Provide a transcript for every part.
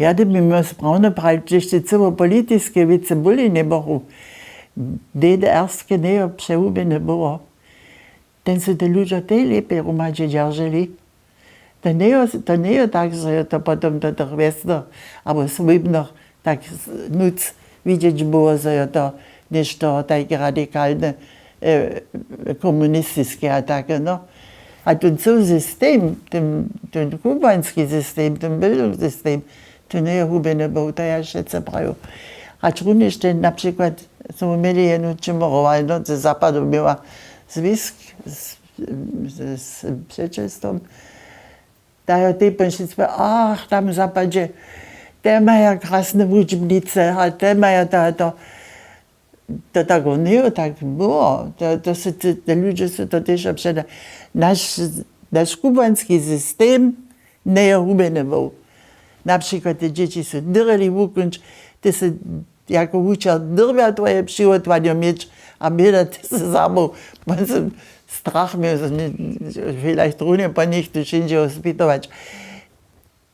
Ja, da bi me spravno praviti, če ste celo politiske vice boli ne bohu. DDR-ske ne obsehube ne było. Ten se te ludzie tej lepiej rumadzie dzierżeli. To nie jest tak, że to potem do tych wiesnych albo słybnych tak nuc widzieć było, że to niż to takie radykalne komunistyczne ataki, no. A ten cały system, ten kubański system, ten bildungssystem, to nie hubene był, to ja się prawię. A również ten na przykład, co mieli jedną czymorowalną, ze zapadu miała związk z przeczystą. Dają tej pensji, ach, tam w zapadzie, te mają krasne uczebnice, a te mają to tak nie tak było. To są te ludzie, są to też obszedne. Nasz kubański system nie hubene był. Na przykład te dzieci są dyrali ukończ, te są jako uczą dyrwia twoje przygotowanie mieć, a my to są samo, strach miał, vielleicht trudno po nich tu wszędzie hospitować.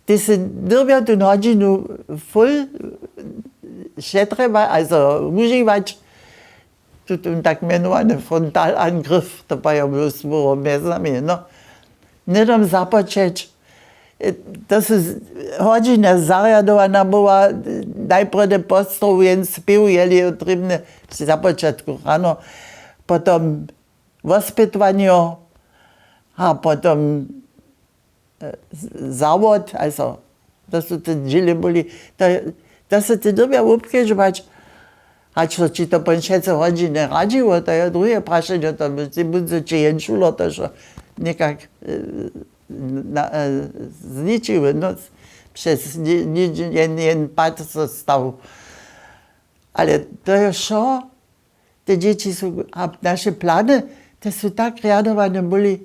Te są dyrwia tu godzinu full przetrwać, also używać, tu tak mianowany frontalangriff, to było między nami, no. Nie tam zapocząć. To jest godzina zariadowana była, najpierw te postrów, więc śpiew jeli potrzebne za początku rano, potem hospitowanie, a potem zawód, also to są te dziele byli, to się te dobrze obkieżować, a czy to pończece godziny radziło, to jest drugie praszenie, to by ci jęczulo to, że niekak zničiły, no, przez jeden pad został. Ale to jest co? Te dzieci są, a nasze plany, to są tak realizowane byli,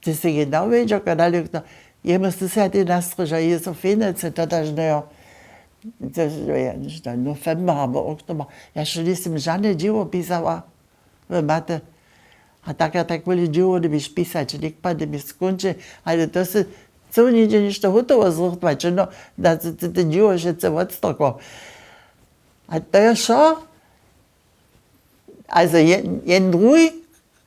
to się genau wiedział, kiedy jemu się ty nastroża, jest o finece, to też nie, to jest november albo oktober. Ja jeszcze nisem żadne dzieło pisała w matę. A tak byli dzieło, da byś pisać, nikt pan da byś skończy, ale to się co nigdzie niż to gotowo zrzutować, no, to dzieło się co odstoko. A to jest co? Also jeden drugi,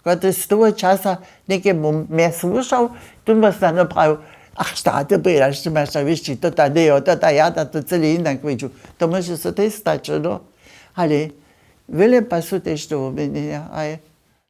który z tego czasu niekiemu mnie słyszał, tu was tam naprawił, ach, sztaty była, że masz to wiesz, to ta nie, to ta ja, to celi innak widział. To może się też stać, no. Ale wiele pasu też to, nie,